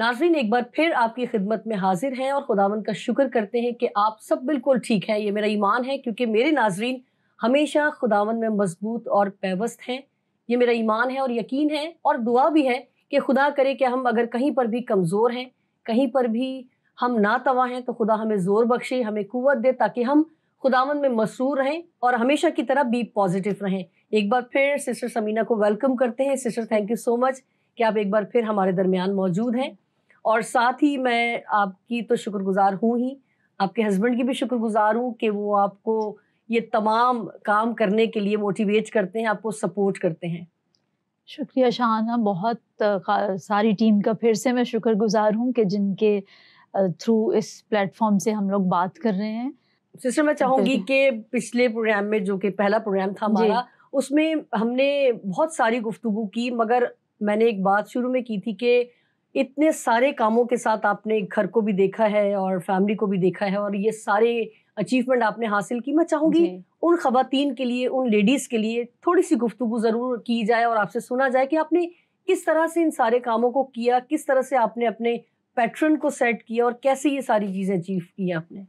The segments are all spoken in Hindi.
नाज़रीन, एक बार फिर आपकी खिदमत में हाजिर हैं और खुदावंद का शुक्र करते हैं कि आप सब बिल्कुल ठीक हैं। ये मेरा ईमान है, क्योंकि मेरे नाज़रीन हमेशा खुदावंद में मजबूत और पैवस्त हैं। ये मेरा ईमान है और यकीन है और दुआ भी है कि खुदा करे कि हम अगर कहीं पर भी कमज़ोर हैं, कहीं पर भी हम नातवा हैं, तो खुदा हमें ज़ोर बख्शे, हमें कुव्वत दे, ताकि हम खुदावंद में मसरूर रहें और हमेशा की तरह बी पॉजिटिव रहें। एक बार फिर सिस्टर समीना को वेलकम करते हैं। Sister, thank you so much कि आप एक बार फिर हमारे दरमियान मौजूद हैं। और साथ ही मैं आपकी तो शुक्रगुजार हूँ ही, आपके हस्बैंड की भी शुक्रगुजार हूँ कि वो आपको ये तमाम काम करने के लिए मोटिवेट करते हैं, आपको सपोर्ट करते हैं। शुक्रिया शाहाना, बहुत सारी टीम का फिर से मैं शुक्रगुजार हूँ कि जिनके थ्रू इस प्लेटफॉर्म से हम लोग बात कर रहे हैं। सिस्टर, मैं चाहूँगी कि पिछले प्रोग्राम में, जो कि पहला प्रोग्राम था हमारा, उसमें हमने बहुत सारी गुफ्तगू की, मगर मैंने एक बात शुरू में की थी कि इतने सारे कामों के साथ आपने घर को भी देखा है और फैमिली को भी देखा है और ये सारे अचीवमेंट आपने हासिल की। मैं चाहूँगी उन खवातीन के लिए, उन लेडीज़ के लिए थोड़ी सी गुफ्तगू ज़रूर की जाए और आपसे सुना जाए कि आपने किस तरह से इन सारे कामों को किया, किस तरह से आपने अपने पैटर्न को सेट किया और कैसे ये सारी चीज़ें अचीव की आपने।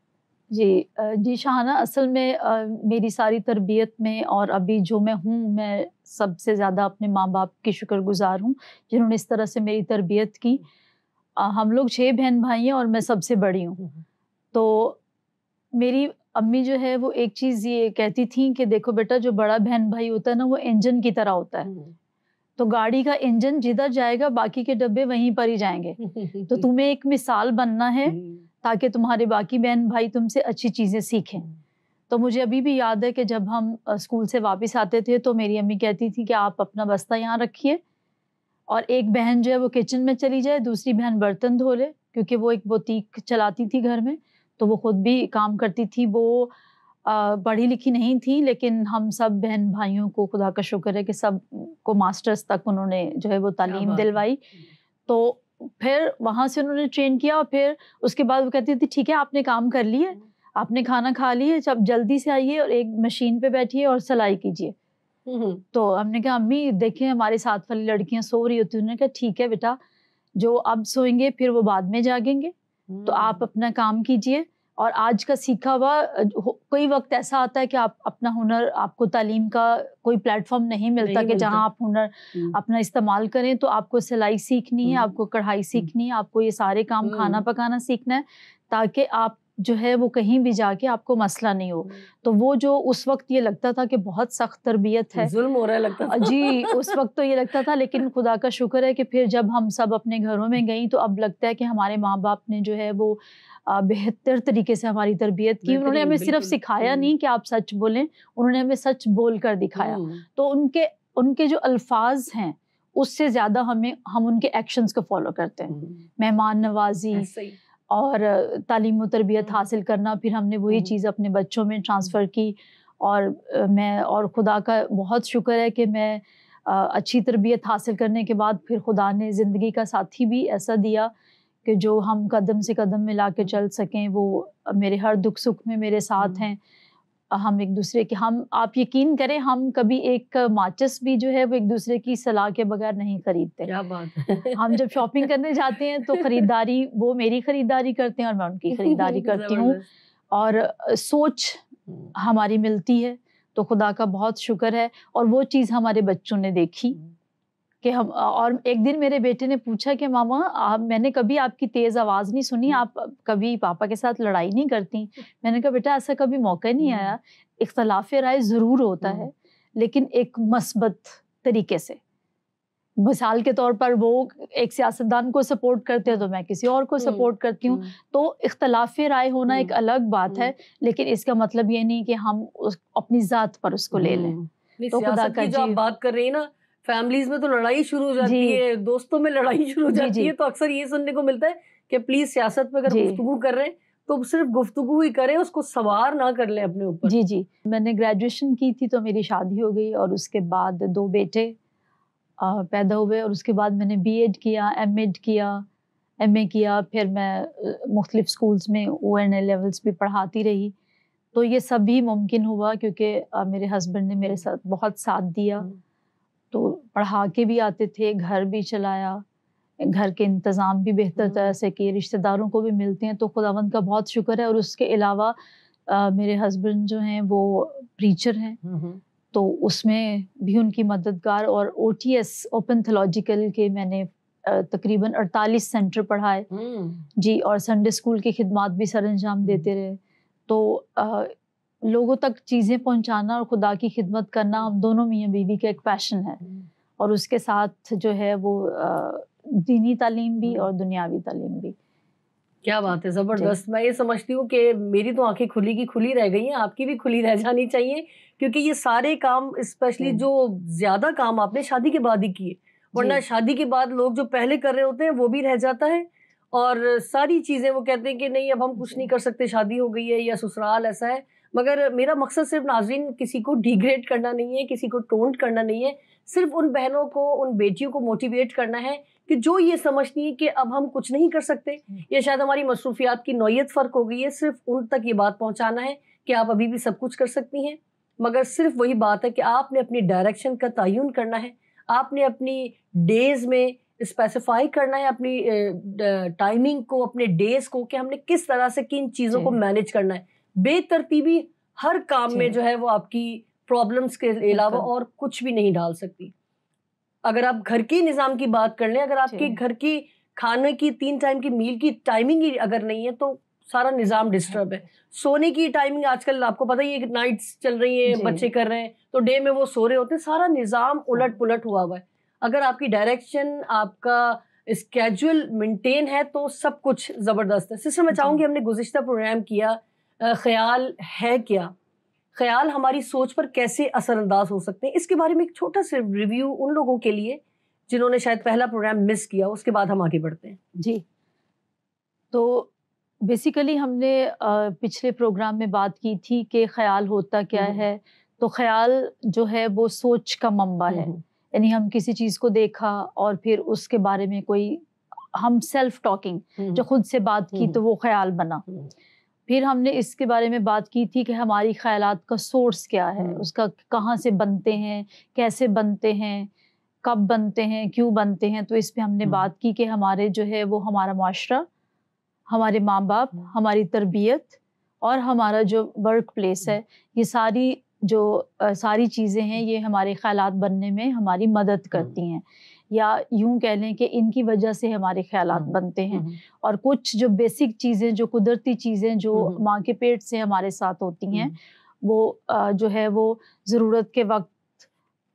जी शाहाना, असल में मेरी सारी तरबियत में और अभी जो मैं हूँ, मैं सबसे ज़्यादा अपने माँ बाप की शुक्रगुजार हूँ जिन्होंने इस तरह से मेरी तरबियत की। हम लोग 6 बहन भाई हैं और मैं सबसे बड़ी हूँ। तो मेरी अम्मी जो है वो एक चीज़ ये कहती थी कि देखो बेटा, जो बड़ा बहन भाई होता है ना, वो इंजन की तरह होता है। तो गाड़ी का इंजन जिधर जाएगा बाकी के डब्बे वहीं पर ही जाएंगे। तो तुम्हें एक मिसाल बनना है ताकि तुम्हारे बाकी बहन भाई तुमसे अच्छी चीज़ें सीखें। तो मुझे अभी भी याद है कि जब हम स्कूल से वापस आते थे तो मेरी अम्मी कहती थी कि आप अपना बस्ता यहाँ रखिए और एक बहन जो है वो किचन में चली जाए, दूसरी बहन बर्तन धो ले, क्योंकि वो एक बुटीक चलाती थी घर में, तो वो खुद भी काम करती थी। वो पढ़ी लिखी नहीं थी, लेकिन हम सब बहन भाइयों को खुदा का शुक्र है कि सब को मास्टर्स तक उन्होंने जो है वो तालीम दिलवाई। तो फिर वहाँ से उन्होंने ट्रेन किया और फिर उसके बाद वो कहती थी ठीक है, आपने काम कर लिए, आपने खाना खा लिए, जब जल्दी से आइए और एक मशीन पे बैठिए और सिलाई कीजिए। तो हमने कहा अम्मी देखिए हमारे साथ वाली लड़कियां सो रही होती, उन्होंने कहा ठीक है बेटा, जो अब सोएंगे फिर वो बाद में जागेंगे, तो आप अपना काम कीजिए। और आज का सीखा हुआ कोई वक्त ऐसा आता है कि आप अपना हुनर, आपको तालीम का कोई प्लेटफॉर्म नहीं मिलता कि जहां आप हुनर अपना इस्तेमाल करें। तो आपको सिलाई सीखनी है, आपको कढ़ाई सीखनी है, आपको ये सारे काम, खाना पकाना सीखना है, ताकि आप जो है वो कहीं भी जाके आपको मसला नहीं हो। तो वो जो उस वक्त ये लगता था कि बहुत सख्त तरबियत है, जुल्म हो रहा है लगता था। जी उस वक्त तो ये लगता था, लेकिन खुदा का शुक्र है कि फिर जब हम सब अपने घरों में गई तो अब लगता है कि हमारे माँ बाप ने जो है वो बेहतर तरीके से हमारी तरबियत की। उन्होंने हमें सिर्फ सिखाया नहीं कि आप सच बोलें, उन्होंने हमें सच बोल कर दिखाया। तो उनके जो अल्फाज हैं उससे ज्यादा हम उनके एक्शंस को फॉलो करते हैं। मेहमान नवाजी और तालीम और तरबियत हासिल करना, फिर हमने वही चीज़ अपने बच्चों में ट्रांसफ़र की। और मैं और खुदा का बहुत शुक्र है कि मैं अच्छी तरबियत हासिल करने के बाद फिर खुदा ने ज़िंदगी का साथी भी ऐसा दिया कि जो हम कदम से कदम मिला के चल सकें। वो मेरे हर दुख सुख में मेरे साथ हैं। हम एक दूसरे के, हम आप यकीन करें, हम कभी एक माचिस भी जो है वो एक दूसरे की सलाह के बगैर नहीं खरीदते। क्या बात है। हम जब शॉपिंग करने जाते हैं तो खरीदारी, वो मेरी खरीदारी करते हैं और मैं उनकी खरीदारी करती हूँ, और सोच हमारी मिलती है। तो खुदा का बहुत शुक्र है। और वो चीज़ हमारे बच्चों ने देखी कि हम, और एक दिन मेरे बेटे ने पूछा कि मामा मैंने कभी आपकी तेज़ आवाज़ नहीं सुनी, आप कभी पापा के साथ लड़ाई नहीं करती? मैंने कहा बेटा ऐसा कभी मौका नहीं आया, इख्तलाफ राय ज़रूर होता है, लेकिन एक मस्बत तरीके से। मिसाल के तौर पर वो एक सियासतदान को सपोर्ट करते हैं तो मैं किसी और को सपोर्ट करती हूँ। तो इख्तलाफ राय होना एक अलग बात है, लेकिन इसका मतलब ये नहीं कि हम अपनी ज़ात पर उसको ले लें। तो खुदा का, जो आप बात कर रही है ना, फैमिलीज में तो लड़ाई शुरू हो जाती है, दोस्तों में लड़ाई शुरू हो जाती है, तो अक्सर ये सुनने को मिलता है कि प्लीज सियासत में अगर गुफ्तगू कर रहे हैं तो सिर्फ गुफ्तगू ही करें, उसको सवार ना कर लें अपने ऊपर। जी मैंने ग्रेजुएशन की थी तो मेरी शादी हो गई और उसके बाद 2 बेटे पैदा हुए, और उसके बाद मैंने बीएड किया, एमएड किया, एमए किया, फिर मैं मुख्तलिफ स्कूल्स में ओएनए लेवल्स भी पढ़ाती रही। तो ये सब भी मुमकिन हुआ क्योंकि मेरे हस्बैंड ने मेरे साथ बहुत साथ दिया। तो पढ़ा के भी आते थे, घर भी चलाया, घर के इंतज़ाम भी बेहतर तरह से किए, रिश्तेदारों को भी मिलते हैं, तो खुदावंद का बहुत शुक्र है। और उसके अलावा मेरे हस्बैंड जो हैं वो प्रीचर हैं, तो उसमें भी उनकी मददगार। और OTS ओपन थियोलॉजिकल के मैंने तकरीबन 48 सेंटर पढ़ाए जी, और संडे स्कूल की खिदमत भी सर अंजाम देते रहे। तो लोगों तक चीज़ें पहुंचाना और खुदा की खिदमत करना हम दोनों मियाँ बीवी का एक पैशन है। और उसके साथ जो है वो दीनी तालीम भी और दुनियावी तालीम भी। क्या बात है, ज़बरदस्त। मैं ये समझती हूँ कि मेरी तो आंखें खुली की खुली रह गई हैं, आपकी भी खुली रह जानी चाहिए, क्योंकि ये सारे काम, स्पेशली जो ज़्यादा काम आपने शादी के बाद ही किए, वरना शादी के बाद लोग जो पहले कर रहे होते हैं वो भी रह जाता है। और सारी चीज़ें वो कहते हैं कि नहीं अब हम कुछ नहीं कर सकते, शादी हो गई है या ससुराल ऐसा है। मगर मेरा मकसद सिर्फ नाज़रीन किसी को डिग्रेड करना नहीं है, किसी को टोंट करना नहीं है, सिर्फ उन बहनों को, उन बेटियों को मोटिवेट करना है कि जो ये समझती है कि अब हम कुछ नहीं कर सकते, या शायद हमारी मसरूफियात की नौयत फ़र्क हो गई है, सिर्फ उन तक ये बात पहुंचाना है कि आप अभी भी सब कुछ कर सकती हैं। मगर सिर्फ वही बात है कि आपने अपनी डायरेक्शन का तयन करना है, आपने अपनी डेज़ में स्पेसिफाई करना है, अपनी टाइमिंग को, अपने डेज़ को, कि हमने किस तरह से किन चीज़ों को मैनेज करना है। बेतरतीबी हर काम में जो है वो आपकी प्रॉब्लम्स के अलावा और कुछ भी नहीं डाल सकती। अगर आप घर की निज़ाम की बात कर लें, अगर आपके घर की खाने की 3 टाइम की मील की टाइमिंग ही अगर नहीं है तो सारा निज़ाम डिस्टर्ब है। सोने की टाइमिंग आजकल आपको पता ही है कि नाइट्स चल रही हैं, बच्चे कर रहे हैं, तो डे में वो सो रहे होते हैं, सारा निज़ाम उलट-पुलट हुआ हुआ है। अगर आपकी डायरेक्शन, आपका स्केड्यूल मेंटेन है तो सब कुछ ज़बरदस्त है। सिस्टर, मैं चाहूँगी, हमने गुज़िश्ता प्रोग्राम किया ख़याल है क्या? ख़याल हमारी सोच पर कैसे असरअंदाज हो सकते हैं, इसके बारे में एक छोटा सा रिव्यू उन लोगों के लिए जिन्होंने शायद पहला प्रोग्राम मिस किया, उसके बाद हम आगे बढ़ते हैं। जी, तो बेसिकली हमने पिछले प्रोग्राम में बात की थी कि ख़याल होता क्या है। तो ख़याल जो है वो सोच का मंबा है, यानी हम किसी चीज़ को देखा और फिर उसके बारे में कोई हम सेल्फ टॉकिंग जो खुद से बात की तो वो ख़याल बना। फिर हमने इसके बारे में बात की थी कि हमारी ख़यालात का सोर्स क्या है, उसका कहाँ से बनते हैं, कैसे बनते हैं, कब बनते हैं, क्यों बनते हैं। तो इस पे हमने बात की कि हमारे जो है वो हमारा माशरा, हमारे माँ बाप, हमारी तरबियत और हमारा जो वर्क प्लेस है, ये सारी जो सारी चीज़ें हैं ये हमारे ख़यालात बनने में हमारी मदद करती हैं, या यूं कह लें कि इनकी वजह से हमारे ख़यालात बनते हैं। और कुछ जो बेसिक चीज़ें, जो कुदरती चीज़ें जो माँ के पेट से हमारे साथ होती हैं, वो जो है वो ज़रूरत के वक्त,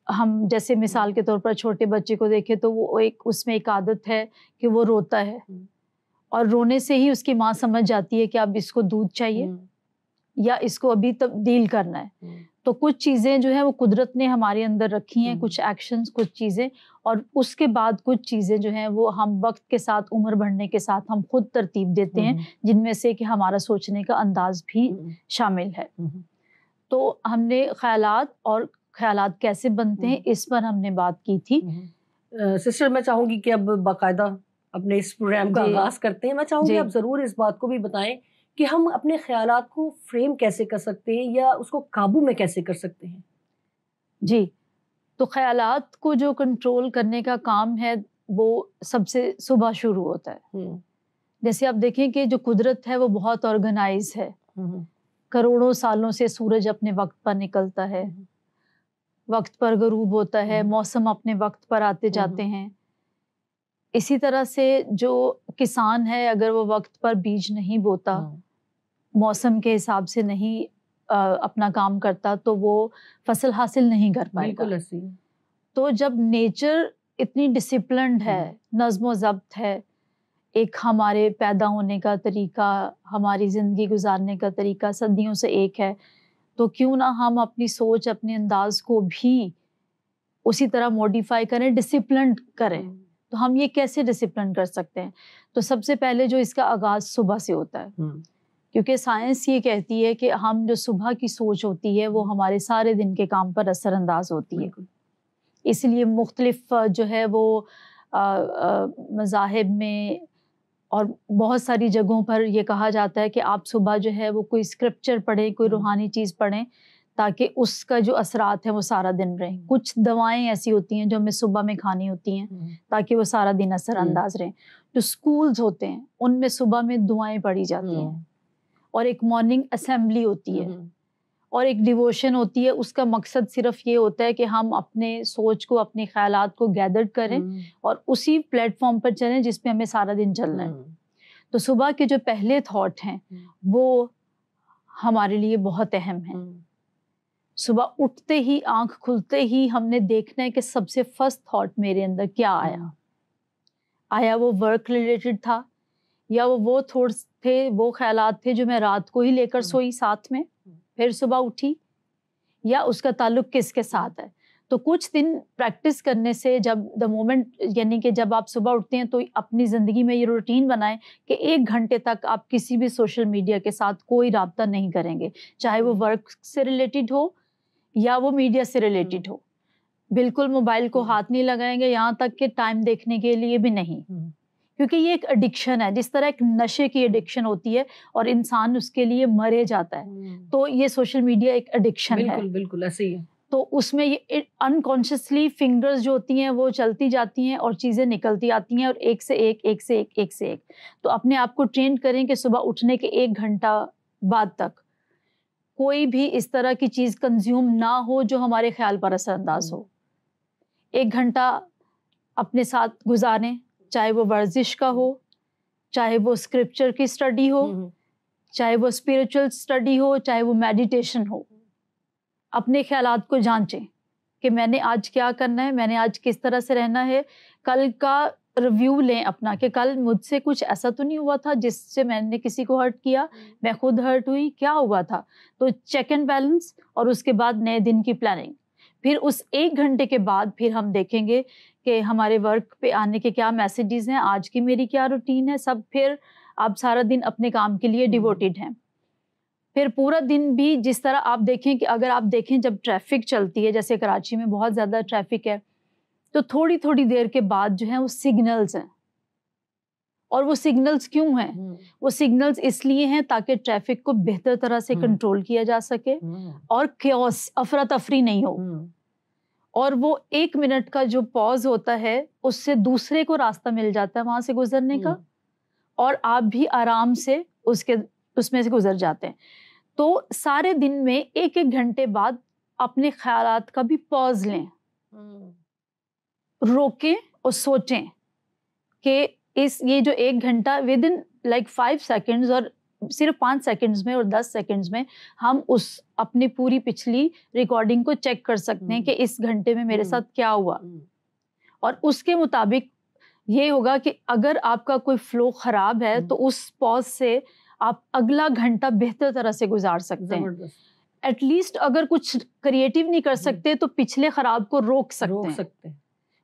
हम जैसे मिसाल के तौर पर छोटे बच्चे को देखें तो वो एक उसमें एक आदत है कि वो रोता है, और रोने से ही उसकी माँ समझ जाती है कि अब इसको दूध चाहिए या इसको अभी तब्दील करना है। तो कुछ चीज़ें जो है वो कुदरत ने हमारे अंदर रखी हैं, कुछ एक्शंस, कुछ चीज़ें, और उसके बाद कुछ चीज़ें जो हैं वो हम वक्त के साथ, उम्र बढ़ने के साथ हम खुद तरतीब देते हैं, जिनमें से कि हमारा सोचने का अंदाज भी शामिल है। तो हमने ख़यालात और ख़यालात कैसे बनते हैं इस पर हमने बात की थी। सिस्टर, मैं चाहूँगी कि अब बाकायदा अपने इस प्रोग्राम का आगाज़ करते हैं। मैं चाहूँगी आप ज़रूर इस बात को भी बताएं कि हम अपने ख़यालात को फ्रेम कैसे कर सकते हैं या उसको काबू में कैसे कर सकते हैं। जी, तो ख़यालात को जो कंट्रोल करने का काम है वो सबसे सुबह शुरू होता है। जैसे आप देखें कि जो कुदरत है वो बहुत ऑर्गेनाइज है, करोड़ों सालों से सूरज अपने वक्त पर निकलता है, वक्त पर गरूब होता है, मौसम अपने वक्त पर आते जाते हैं। इसी तरह से जो किसान है, अगर वो वक्त पर बीज नहीं बोता, मौसम के हिसाब से नहीं अपना काम करता, तो वो फसल हासिल नहीं कर पाएगा। बिल्कुल ऐसी। तो जब नेचर इतनी डिसिप्लिन्ड है, नज़्म ज़ब्त है, एक हमारे पैदा होने का तरीका, हमारी ज़िंदगी गुजारने का तरीका सदियों से एक है, तो क्यों ना हम अपनी सोच, अपने अंदाज को भी उसी तरह मॉडिफाई करें, डिसिप्लिन करें। तो हम ये कैसे डिसिप्लिन कर सकते हैं? तो सबसे पहले जो इसका आगाज़ सुबह से होता है, क्योंकि साइंस ये कहती है कि हम जो सुबह की सोच होती है वो हमारे सारे दिन के काम पर असरअंदाज होती है। इसलिए मुख्तलिफ जो है वो मज़ाहिब में और बहुत सारी जगहों पर ये कहा जाता है कि आप सुबह जो है वो कोई स्क्रिप्चर पढ़ें, कोई रूहानी चीज़ पढ़ें, ताकि उसका जो असरात है वो सारा दिन रहे। कुछ दवाएं ऐसी होती हैं जो हमें सुबह में खानी होती हैं ताकि वो सारा दिन असरअंदाज रहें। जो स्कूल्स होते हैं उनमें सुबह में दुआएं पढ़ी जाती हैं और एक मॉर्निंग असेंबली होती है और एक डिवोशन होती है। उसका मकसद सिर्फ ये होता है कि हम अपने सोच को, अपने ख्यालात को गैदर करें और उसी प्लेटफॉर्म पर चलें जिस पे हमें सारा दिन चलना है। तो सुबह के जो पहले थॉट हैं वो हमारे लिए बहुत अहम हैं। सुबह उठते ही, आंख खुलते ही हमने देखना है कि सबसे फर्स्ट थॉट मेरे अंदर क्या आया वो वर्क रिलेटेड था या वो थॉट्स थे, वो ख्यालात थे जो मैं रात को ही लेकर सोई साथ में फिर सुबह उठी, या उसका ताल्लुक किसके साथ है। तो कुछ दिन प्रैक्टिस करने से जब द मोमेंट, यानी कि जब आप सुबह उठते हैं तो अपनी ज़िंदगी में ये रूटीन बनाएं कि 1 घंटे तक आप किसी भी सोशल मीडिया के साथ कोई राब्ता नहीं करेंगे, चाहे वो वर्क से रिलेटेड हो या वो मीडिया से रिलेटेड हो। बिल्कुल मोबाइल को हाथ नहीं लगाएंगे, यहाँ तक कि टाइम देखने के लिए भी नहीं, क्योंकि ये एक एडिक्शन है। जिस तरह एक नशे की एडिक्शन होती है और इंसान उसके लिए मरे जाता है, तो ये सोशल मीडिया एक एडिक्शन है। बिल्कुल ऐसे ही है। तो उसमें ये अनकॉन्शियसली फिंगर्स जो होती हैं वो चलती जाती हैं और चीज़ें निकलती आती हैं और एक से एक। तो अपने आप को ट्रेन करें कि सुबह उठने के 1 घंटा बाद तक कोई भी इस तरह की चीज़ कंज्यूम ना हो जो हमारे ख्याल पर असरअंदाज हो। 1 घंटा अपने साथ गुजारें, चाहे वो वर्जिश का हो, चाहे वो स्क्रिप्चर की स्टडी हो, चाहे वो स्पिरिचुअल स्टडी हो, चाहे वो मेडिटेशन हो। अपने ख्यालात को जांचें कि मैंने आज क्या करना है, मैंने आज किस तरह से रहना है। कल का रिव्यू लें अपना कि कल मुझसे कुछ ऐसा तो नहीं हुआ था जिससे मैंने किसी को हर्ट किया, मैं खुद हर्ट हुई, क्या हुआ था। तो चेक एंड बैलेंस, और उसके बाद नए दिन की प्लानिंग। फिर उस 1 घंटे के बाद फिर हम देखेंगे कि हमारे वर्क पे आने के क्या मैसेजेस हैं, आज की मेरी क्या रूटीन है, सब। फिर आप सारा दिन अपने काम के लिए डिवोटेड हैं। फिर पूरा दिन भी जिस तरह आप देखें कि अगर आप देखें जब ट्रैफिक चलती है, जैसे कराची में बहुत ज़्यादा ट्रैफिक है, तो थोड़ी थोड़ी देर के बाद जो है वो सिग्नल्स हैं। और वो सिग्नल्स क्यों हैं? वो सिग्नल्स इसलिए हैं ताकि ट्रैफिक को बेहतर तरह से कंट्रोल किया जा सके और क्योस, अफरा तफरी नहीं हो। और वो 1 मिनट का जो पॉज होता है उससे दूसरे को रास्ता मिल जाता है वहां से गुजरने का, और आप भी आराम से उसमें से गुजर जाते हैं। तो सारे दिन में 1-1 घंटे बाद अपने ख्यालात का भी पॉज लें, रोकें और सोचें कि ये जो 1 घंटा विद इन लाइक 5 सेकेंड्स, और सिर्फ 5 सेकेंड्स में और 10 सेकेंड्स में हम उस अपनी पूरी पिछली रिकॉर्डिंग को चेक कर सकते हैं कि इस घंटे में मेरे साथ क्या हुआ। और उसके मुताबिक ये होगा कि अगर आपका कोई फ्लो खराब है तो उस पॉज से आप अगला घंटा बेहतर तरह से गुजार सकते हैं। एटलीस्ट अगर कुछ क्रिएटिव नहीं कर सकते तो पिछले खराब को रोक सकते हैं।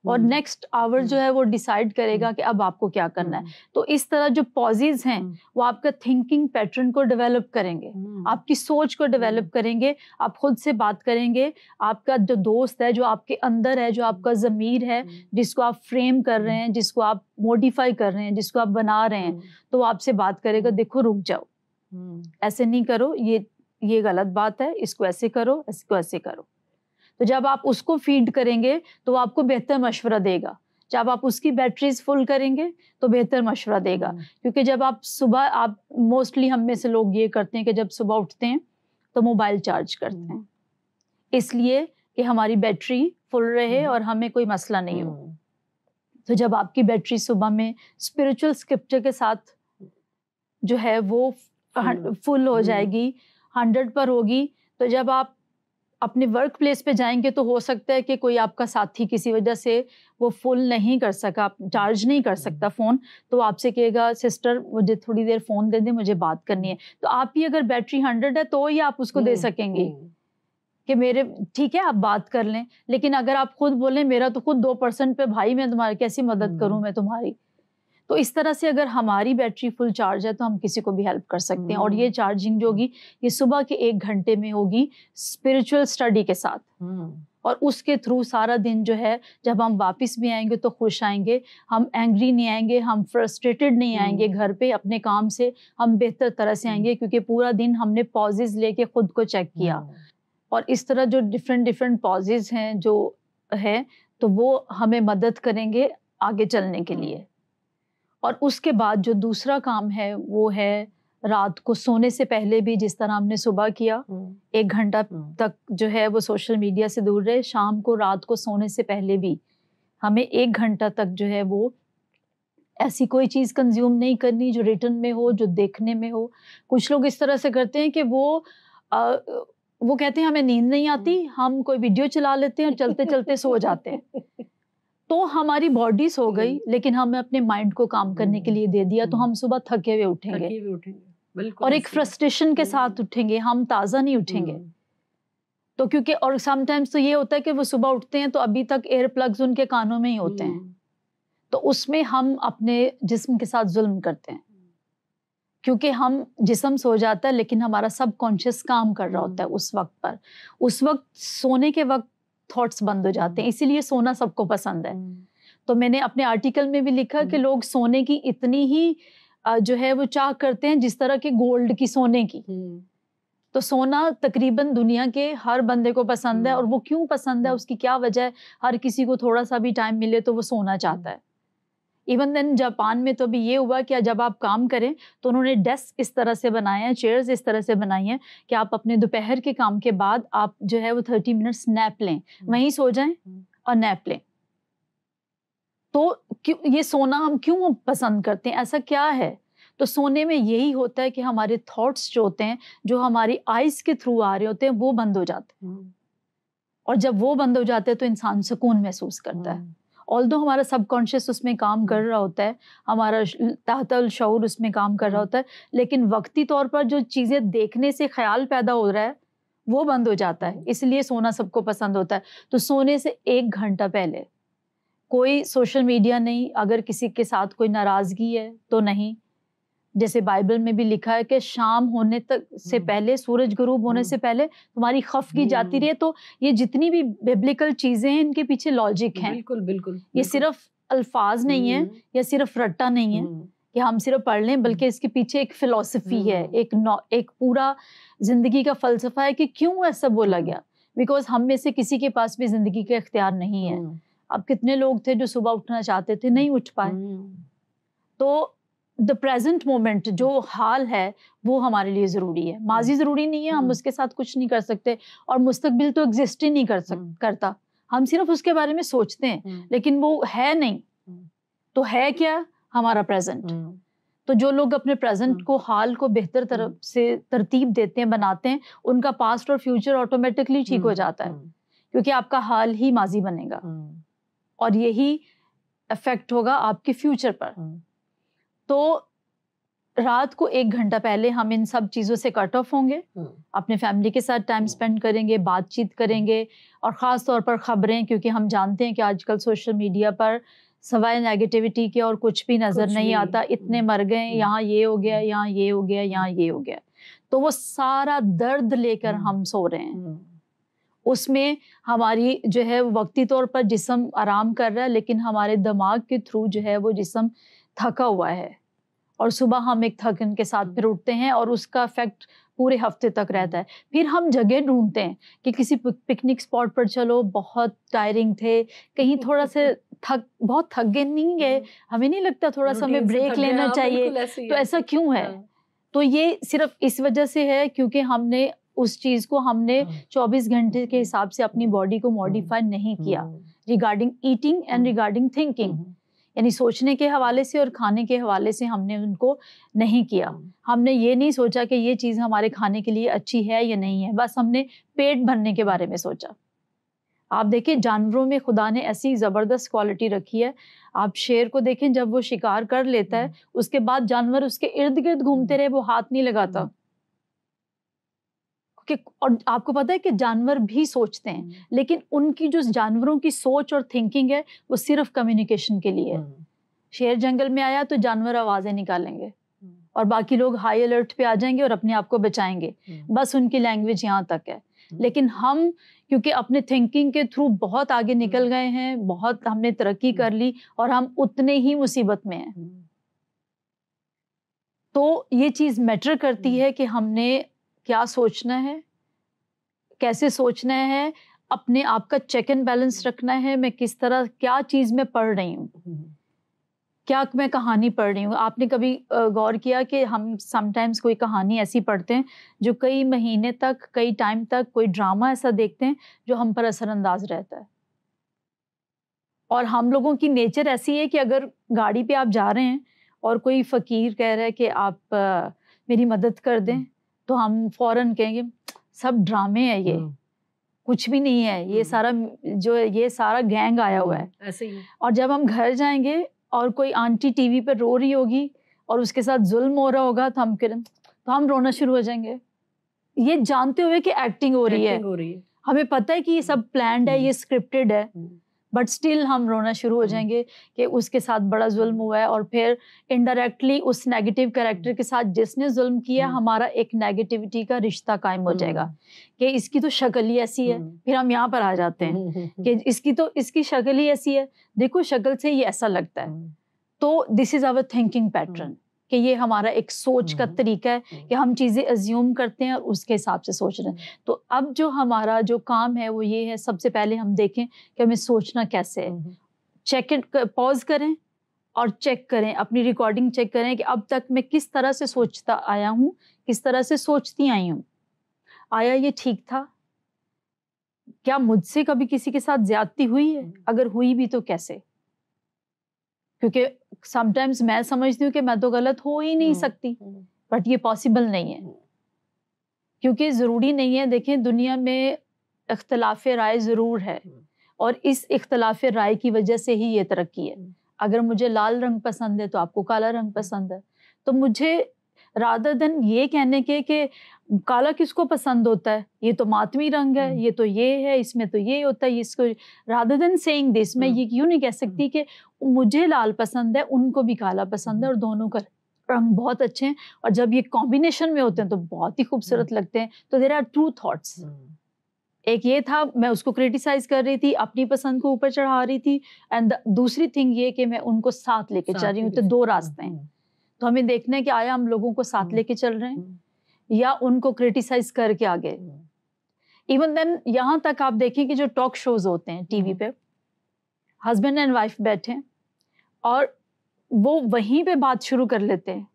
और नेक्स्ट आवर जो है वो डिसाइड करेगा कि अब आपको क्या करना है। तो इस तरह जो पॉजेज हैं वो आपका थिंकिंग पैटर्न को डेवलप करेंगे, आपकी सोच को डेवलप करेंगे, आप खुद से बात करेंगे। आपका जो दोस्त है, जो आपके अंदर है, जो आपका ज़मीर है, जिसको आप फ्रेम कर रहे हैं, जिसको आप मॉडिफाई कर रहे हैं, जिसको आप बना रहे हैं, तो वो आपसे बात करेगा, देखो रुक जाओ, ऐसे नहीं करो, ये गलत बात है, इसको ऐसे करो, इसको ऐसे करो। तो जब आप उसको फीड करेंगे तो वो आपको बेहतर मशवरा देगा। जब आप उसकी बैटरीज फुल करेंगे तो बेहतर मशवरा देगा। क्योंकि जब आप सुबह, आप मोस्टली हम में से लोग ये करते हैं कि जब सुबह उठते हैं तो मोबाइल चार्ज करते हैं, इसलिए कि हमारी बैटरी फुल रहे और हमें कोई मसला नहीं हो। तो जब आपकी बैटरी सुबह में स्पिरिचुअल स्क्रिप्चर के साथ जो है वो फुल हो जाएगी, 100 पर होगी, तो जब आप अपने वर्क प्लेस पे जाएंगे तो हो सकता है कि कोई आपका साथी किसी वजह से वो फुल नहीं कर सका, चार्ज नहीं कर सकता फ़ोन, तो आपसे कहेगा सिस्टर मुझे थोड़ी देर फ़ोन दे दे, मुझे बात करनी है। तो आप ही अगर बैटरी 100 है तो ही आप उसको दे सकेंगे कि मेरे ठीक है आप बात कर लें। लेकिन अगर आप खुद बोलें मेरा तो खुद 2% पे भाई, मैं तुम्हारी कैसी मदद करूं मैं तुम्हारी। तो इस तरह से अगर हमारी बैटरी फुल चार्ज है तो हम किसी को भी हेल्प कर सकते हैं। और ये चार्जिंग जो होगी ये सुबह के 1 घंटे में होगी स्पिरिचुअल स्टडी के साथ, और उसके थ्रू सारा दिन जो है जब हम वापस भी आएंगे तो खुश आएंगे, हम एंग्री नहीं आएंगे, हम फ्रस्ट्रेटेड नहीं आएंगे घर पे, अपने काम से हम बेहतर तरह से आएंगे क्योंकि पूरा दिन हमने पॉजेज लेके खुद को चेक किया। और इस तरह जो डिफरेंट डिफरेंट पॉजेज हैं जो है, तो वो हमें मदद करेंगे आगे चलने के लिए। और उसके बाद जो दूसरा काम है वो है रात को सोने से पहले भी, जिस तरह हमने सुबह किया 1 घंटा तक जो है वो सोशल मीडिया से दूर रहे, शाम को रात को सोने से पहले भी हमें 1 घंटा तक जो है वो ऐसी कोई चीज़ कंज्यूम नहीं करनी जो रिटर्न में हो, जो देखने में हो। कुछ लोग इस तरह से करते हैं कि वो कहते हैं हमें नींद नहीं आती, हम कोई वीडियो चला लेते हैं और चलते चलते सो जाते हैं। तो हमारी बॉडी सो गई, लेकिन हमें अपने माइंड को काम करने के लिए दे दिया, तो हम सुबह थके हुए उठेंगे और एक फ्रस्ट्रेशन के साथ उठेंगे, हम ताज़ा नहीं उठेंगे। तो क्योंकि और समटाइम्स तो ये होता है कि वो सुबह उठते हैं तो अभी तक एयर प्लग्स उनके कानों में ही होते हैं, तो उसमें हम अपने जिस्म के साथ जुल्म करते हैं, क्योंकि हम जिस्म सो जाता है लेकिन हमारा सबकॉन्शियस काम कर रहा होता है उस वक्त पर। उस वक्त सोने के वक्त थॉट्स बंद हो जाते हैं, इसीलिए सोना सबको पसंद है। तो मैंने अपने आर्टिकल में भी लिखा कि लोग सोने की इतनी ही जो है वो चाह करते हैं जिस तरह के गोल्ड की, सोने की। तो सोना तकरीबन दुनिया के हर बंदे को पसंद है, और वो क्यों पसंद है, उसकी क्या वजह है, हर किसी को थोड़ा सा भी टाइम मिले तो वो सोना चाहता है। इवन देन जापान में तो भी ये हुआ कि जब आप काम करें तो उन्होंने डेस्क इस तरह से बनाए हैं, चेयर्स इस तरह से बनाई हैं कि आप अपने दोपहर के काम के बाद आप जो है वो 30 मिनट्स नैप लें, वहीं सो जाएं और नैप लें। तो क्यों ये सोना हम क्यों पसंद करते हैं, ऐसा क्या है? तो सोने में यही होता है कि हमारे थॉट्स जो होते हैं, जो हमारी आइज के थ्रू आ रहे होते हैं, वो बंद हो जाते हैं। और जब वो बंद हो जाते हैं तो इंसान सुकून महसूस करता है। ऑल्दो हमारा सबकॉन्शियस उसमें काम कर रहा होता है, हमारा तहतल शऊर उसमें काम कर रहा होता है, लेकिन वक्ती तौर पर जो चीज़ें देखने से ख्याल पैदा हो रहा है वो बंद हो जाता है। इसलिए सोना सबको पसंद होता है। तो सोने से 1 घंटा पहले कोई सोशल मीडिया नहीं, अगर किसी के साथ कोई नाराज़गी है तो नहीं। जैसे बाइबल में भी लिखा है कि शाम होने तक से पहले, सूरज गुरूब होने से पहले तुम्हारी खफ की जाती रही। तो ये जितनी भी बिब्लिकल चीजें हैं, इनके पीछे लॉजिक है। बिल्कुल बिल्कुल, ये सिर्फ अल्फाज नहीं है या सिर्फ रट्टा नहीं है कि हम सिर्फ पढ़ लें, बल्कि इसके पीछे एक फिलॉसफी है, एक पूरा जिंदगी का फलसफा है कि क्यों ऐसा बोला गया। बिकॉज हम में से किसी के पास भी जिंदगी का इख्तियार नहीं है। अब कितने लोग थे जो सुबह उठना चाहते थे, नहीं उठ पाए। तो द प्रेजेंट मोमेंट जो हाल है वो हमारे लिए ज़रूरी है। माजी ज़रूरी नहीं है, हम उसके साथ कुछ नहीं कर सकते, और मुस्तकबिल तो एग्जिस्ट ही नहीं करता। हम सिर्फ उसके बारे में सोचते हैं, लेकिन वो है नहीं। तो है क्या? हमारा प्रेजेंट। तो जो लोग अपने प्रेजेंट को, हाल को बेहतर तरफ से तरतीब देते हैं, बनाते हैं, उनका पास्ट और फ्यूचर ऑटोमेटिकली ठीक हो जाता है, क्योंकि आपका हाल ही माजी बनेगा और यही इफेक्ट होगा आपके फ्यूचर पर। तो रात को 1 घंटा पहले हम इन सब चीज़ों से कट ऑफ होंगे, अपने फैमिली के साथ टाइम स्पेंड करेंगे, बातचीत करेंगे, और ख़ास तौर पर ख़बरें, क्योंकि हम जानते हैं कि आजकल सोशल मीडिया पर सवाए नेगेटिविटी के और कुछ भी नज़र नहीं आता। इतने मर गए, यहाँ ये हो गया, यहाँ ये हो गया, यहाँ ये हो गया। तो वो सारा दर्द लेकर हम सो रहे हैं। उसमें हमारी जो है वक्ती तौर पर जिस्म आराम कर रहा है, लेकिन हमारे दिमाग के थ्रू जो है वो जिस्म थका हुआ है, और सुबह हम एक थकन के साथ फिर उठते हैं, और उसका इफेक्ट पूरे हफ्ते तक रहता है। फिर हम जगह ढूंढते हैं कि किसी पिकनिक स्पॉट पर चलो, बहुत टायरिंग थे, कहीं थोड़ा से बहुत थक गए, नहीं गए, हमें नहीं लगता थोड़ा सा हमें ब्रेक लेना चाहिए। तो ऐसा क्यों है? तो ये सिर्फ इस वजह से है क्योंकि हमने उस चीज़ को 24 घंटे के हिसाब से अपनी बॉडी को मॉडिफाई नहीं किया regarding eating and regarding thinking. यानी सोचने के हवाले से और खाने के हवाले से हमने उनको नहीं किया। हमने ये नहीं सोचा कि ये चीज़ हमारे खाने के लिए अच्छी है या नहीं है, बस हमने पेट भरने के बारे में सोचा। आप देखिए, जानवरों में खुदा ने ऐसी ज़बरदस्त क्वालिटी रखी है। आप शेर को देखें, जब वो शिकार कर लेता है, उसके बाद जानवर उसके इर्द गिर्द घूमते रहे, वो हाथ नहीं लगाता। और आपको पता है कि जानवर भी सोचते हैं, लेकिन उनकी जो जानवरों की सोच और थिंकिंग है वो सिर्फ कम्युनिकेशन के लिए है। शेर जंगल में आया तो जानवर आवाज़ें निकालेंगे और बाकी लोग हाई अलर्ट पे आ जाएंगे और अपने आप को बचाएंगे, बस उनकी लैंग्वेज यहाँ तक है। लेकिन हम क्योंकि अपने थिंकिंग के थ्रू बहुत आगे निकल गए हैं, बहुत हमने तरक्की कर ली, और हम उतने ही मुसीबत में हैं। तो ये चीज़ मैटर करती है कि हमने क्या सोचना है, कैसे सोचना है, अपने आप का चेक एंड बैलेंस रखना है, मैं किस तरह क्या चीज़ में पढ़ रही हूँ, क्या मैं कहानी पढ़ रही हूँ। आपने कभी गौर किया कि हम समटाइम्स कोई कहानी ऐसी पढ़ते हैं जो कई महीने तक, कई टाइम तक, कोई ड्रामा ऐसा देखते हैं जो हम पर असरअंदाज रहता है। और हम लोगों की नेचर ऐसी है कि अगर गाड़ी पे आप जा रहे हैं और कोई फ़कीर कह रहा है कि आप मेरी मदद कर दें, तो हम फ़ौरन कहेंगे सब ड्रामे हैं ये, कुछ भी नहीं है, ये सारा जो ये सारा गैंग आया हुआ है। ऐसे ही। और जब हम घर जाएंगे और कोई आंटी टीवी पर रो रही होगी और उसके साथ जुल्म हो रहा होगा, तो हम रोना शुरू हो जाएंगे, ये जानते हुए कि एक्टिंग हो रही है। हमें पता है कि ये सब प्लान्ड है, ये स्क्रिप्टेड है, बट स्टिल हम रोना शुरू हो जाएंगे कि उसके साथ बड़ा जुल्म हुआ है। और फिर इनडायरेक्टली उस नेगेटिव कैरेक्टर के साथ जिसने जुल्म किया, हमारा एक नेगेटिविटी का रिश्ता कायम हो जाएगा कि इसकी तो शक्ल ही ऐसी है। फिर हम यहाँ पर आ जाते हैं कि इसकी शक्ल ही ऐसी है, देखो शक्ल से ये ऐसा लगता है। तो this is our thinking pattern, कि ये हमारा एक सोच का तरीका है कि हम चीज़ें अज्यूम करते हैं और उसके हिसाब से सोच रहे हैं। तो अब जो हमारा जो काम है वो ये है, सबसे पहले हम देखें कि हमें सोचना कैसे है। चेक इट, पॉज करें और चेक करें, अपनी रिकॉर्डिंग चेक करें कि अब तक मैं किस तरह से सोचता आया हूँ, किस तरह से सोचती आई हूँ, आया ये ठीक था, क्या मुझसे कभी किसी के साथ ज्यादती हुई है, अगर हुई भी तो कैसे। क्योंकि समटाइम्स मैं समझती हूँ कि मैं तो गलत हो ही नहीं सकती, बट ये पॉसिबल नहीं है, क्योंकि ज़रूरी नहीं है। देखें, दुनिया में इख्तलाफ राय ज़रूर है और इस इख्तलाफ राय की वजह से ही ये तरक्की है। अगर मुझे लाल रंग पसंद है तो आपको काला रंग पसंद है, तो मुझे रादर देन ये कहने के कि काला किसको पसंद होता है, ये तो मातमी रंग है, ये तो ये है, इसमें तो ये होता है, इसको रादर देन सेइंग दिस, मैं ये क्यों नहीं कह सकती कि मुझे लाल पसंद है, उनको भी काला पसंद है और दोनों का रंग बहुत अच्छे हैं, और जब ये कॉम्बिनेशन में होते हैं तो बहुत ही खूबसूरत लगते हैं। तो देयर आर टू थॉट्स, एक ये था मैं उसको क्रिटिसाइज कर रही थी, अपनी पसंद को ऊपर चढ़ा रही थी, एंड दूसरी थिंग ये कि मैं उनको साथ लेके चल रही हूँ। तो दो रास्ते हैं, तो हमें देखना है कि आया हम लोगों को साथ लेके चल रहे हैं या उनको क्रिटिसाइज करके आगे। इवन देन यहाँ तक आप देखें कि जो टॉक शोज होते हैं टीवी पे, हस्बैंड एंड वाइफ बैठे और वो वहीं पे बात शुरू कर लेते हैं,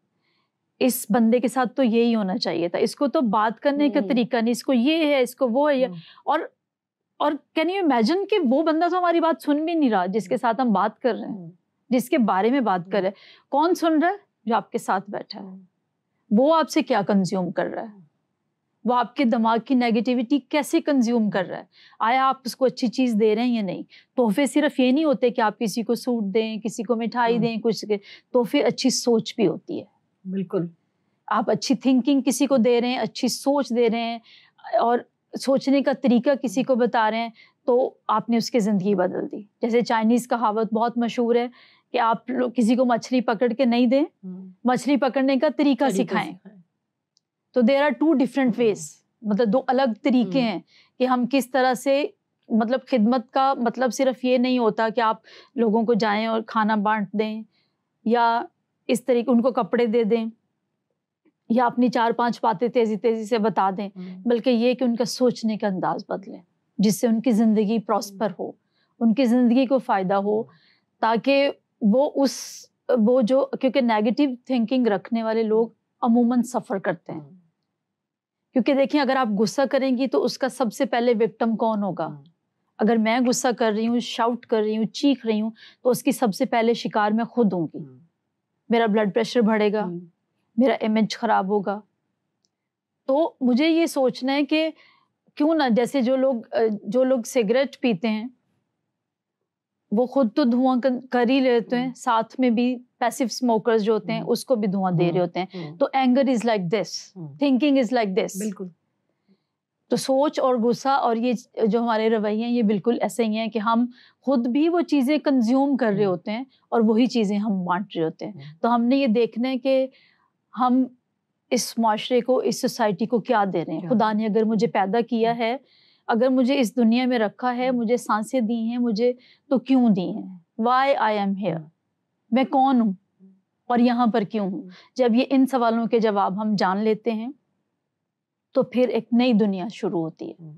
इस बंदे के साथ तो यही होना चाहिए था, इसको तो बात करने का तरीका नहीं, इसको ये है, इसको वो है। और कैन यू इमेजिन कि वो बंदा तो हमारी बात सुन भी नहीं रहा जिसके साथ हम बात कर रहे हैं, जिसके बारे में बात कर रहे हैं। कौन सुन रहा है? जो आपके साथ बैठा है। वो आपसे क्या कंज्यूम कर रहा है, वो आपके दिमाग की नेगेटिविटी कैसे कंज्यूम कर रहा है, आया आप उसको अच्छी चीज़ दे रहे हैं या नहीं। तोहफे सिर्फ ये नहीं होते कि आप किसी को सूट दें, किसी को मिठाई दें, कुछ तोहफे अच्छी सोच भी होती है। बिल्कुल, आप अच्छी थिंकिंग किसी को दे रहे हैं, अच्छी सोच दे रहे हैं और सोचने का तरीका किसी को बता रहे हैं, तो आपने उसकी ज़िंदगी बदल दी। जैसे चाइनीज़ कहावत बहुत मशहूर है कि आप लोग किसी को मछली पकड़ के नहीं दें, मछली पकड़ने का तरीका सिखाएं। तो there are two different ways, मतलब दो अलग तरीके हैं कि हम किस तरह से, मतलब खिदमत का मतलब सिर्फ ये नहीं होता कि आप लोगों को जाएं और खाना बांट दें या इस तरीके उनको कपड़े दे दें या अपनी 4-5 बातें तेजी तेजी से बता दें, बल्कि ये कि उनका सोचने का अंदाज बदले जिससे उनकी ज़िंदगी प्रॉस्पर हो, उनकी ज़िंदगी को फ़ायदा हो, ताकि वो जो क्योंकि नेगेटिव थिंकिंग रखने वाले लोग अमूमन सफ़र करते हैं। क्योंकि देखिए, अगर आप गुस्सा करेंगी तो उसका सबसे पहले विक्टिम कौन होगा? अगर मैं गुस्सा कर रही हूँ, शाउट कर रही हूँ, चीख रही हूँ, तो उसकी सबसे पहले शिकार मैं खुद होंगी। मेरा ब्लड प्रेशर बढ़ेगा, मेरा इमेज खराब होगा। तो मुझे ये सोचना है कि क्यों ना, जैसे जो लोग सिगरेट पीते हैं वो खुद तो धुआं कर ही लेते हैं, साथ में भी पैसिव स्मोकर्स जो होते हैं उसको भी धुआं दे रहे होते हैं। तो anger is like this, thinking is like this. बिल्कुल। तो सोच और गुस्सा और ये जो हमारे रवैये हैं ये बिल्कुल ऐसे ही हैं कि हम खुद भी वो चीज़ें कंज्यूम कर रहे होते हैं और वही चीज़ें हम बांट रहे होते हैं। तो हमने ये देखना है कि हम इस माशरे को, इस सोसाइटी को क्या दे रहे हैं। खुदा ने अगर मुझे पैदा किया है, अगर मुझे इस दुनिया में रखा है, मुझे सांसें दी हैं मुझे, तो क्यों दी हैं? वाई आई एम हेयर, मैं कौन हूँ और यहाँ पर क्यों हूँ? जब ये इन सवालों के जवाब हम जान लेते हैं तो फिर एक नई दुनिया शुरू होती है।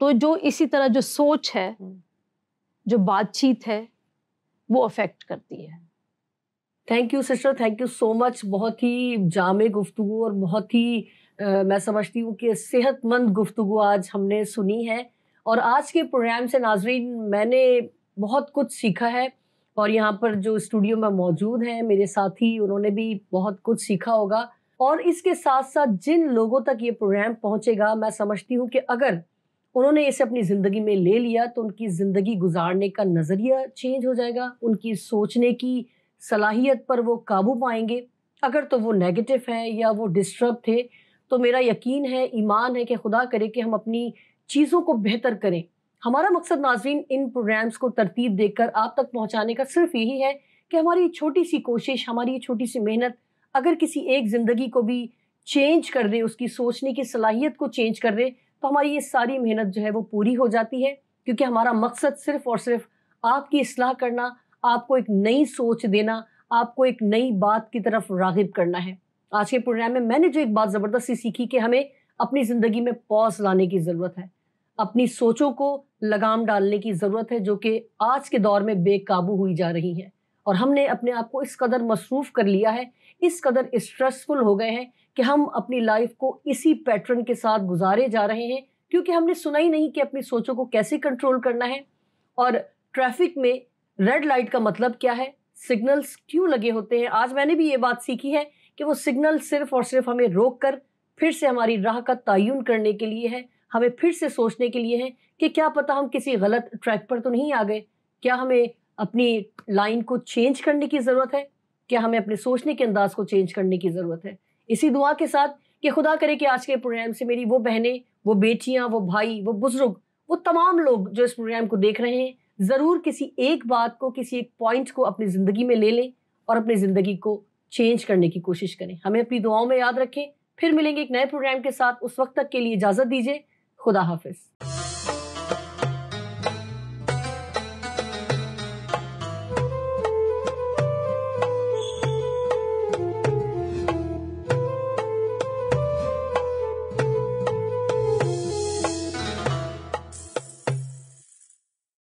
तो जो इसी तरह जो सोच है, जो बातचीत है, वो अफेक्ट करती है। Thank you sister, thank you so much. बहुत ही जामे गुफ्तगू और बहुत ही मैं समझती हूँ कि सेहतमंद गुफ्तगू आज हमने सुनी है। और आज के प्रोग्राम से नाजरीन मैंने बहुत कुछ सीखा है, और यहाँ पर जो स्टूडियो में मौजूद हैं मेरे साथी, उन्होंने भी बहुत कुछ सीखा होगा। और इसके साथ साथ जिन लोगों तक ये प्रोग्राम पहुँचेगा, मैं समझती हूँ कि अगर उन्होंने इसे अपनी ज़िंदगी में ले लिया तो उनकी ज़िंदगी गुजारने का नज़रिया चेंज हो जाएगा, उनकी सोचने की सलाहियत पर वो काबू पाएंगे। अगर तो वो नेगेटिव है या वो डिस्टर्ब थे, तो मेरा यकीन है, ईमान है कि खुदा करे कि हम अपनी चीज़ों को बेहतर करें। हमारा मकसद नाज़रीन इन प्रोग्राम्स को तरतीब देकर आप तक पहुंचाने का सिर्फ यही है कि हमारी छोटी सी कोशिश, हमारी छोटी सी मेहनत अगर किसी एक ज़िंदगी को भी चेंज कर दे, उसकी सोचने की सलाहियत को चेंज कर दे, तो हमारी ये सारी मेहनत जो है वो पूरी हो जाती है। क्योंकि हमारा मकसद सिर्फ और सिर्फ आपकी इस्लाह करना, आपको एक नई सोच देना, आपको एक नई बात की तरफ राग़िब करना है। आज के प्रोग्राम में मैंने जो एक बात ज़बरदस्ती सीखी कि हमें अपनी ज़िंदगी में पॉज़ लाने की ज़रूरत है, अपनी सोचों को लगाम डालने की ज़रूरत है, जो कि आज के दौर में बेकाबू हुई जा रही हैं। और हमने अपने आप को इस कदर मसरूफ़ कर लिया है, इस कदर स्ट्रेसफुल हो गए हैं कि हम अपनी लाइफ को इसी पैटर्न के साथ गुजारे जा रहे हैं, क्योंकि हमने सुना ही नहीं कि अपनी सोचों को कैसे कंट्रोल करना है। और ट्रैफिक में रेड लाइट का मतलब क्या है, सिग्नल्स क्यों लगे होते हैं। आज मैंने भी ये बात सीखी है कि वो सिग्नल सिर्फ और सिर्फ हमें रोक कर फिर से हमारी राह का तयन करने के लिए है, हमें फिर से सोचने के लिए है कि क्या पता हम किसी गलत ट्रैक पर तो नहीं आ गए, क्या हमें अपनी लाइन को चेंज करने की ज़रूरत है, क्या हमें अपने सोचने के अंदाज को चेंज करने की ज़रूरत है। इसी दुआ के साथ कि खुदा करे कि आज के प्रोग्राम से मेरी वो बहनें, वो बेटियां, वो भाई, वो बुजुर्ग, वो तमाम लोग जो इस प्रोग्राम को देख रहे हैं, ज़रूर किसी एक बात को, किसी एक पॉइंट को अपनी ज़िंदगी में ले लें और अपनी ज़िंदगी को चेंज करने की कोशिश करें। हमें अपनी दुआओं में याद रखें। फिर मिलेंगे एक नए प्रोग्राम के साथ। उस वक्त तक के लिए इजाज़त दीजिए। खुदा हाफिज़।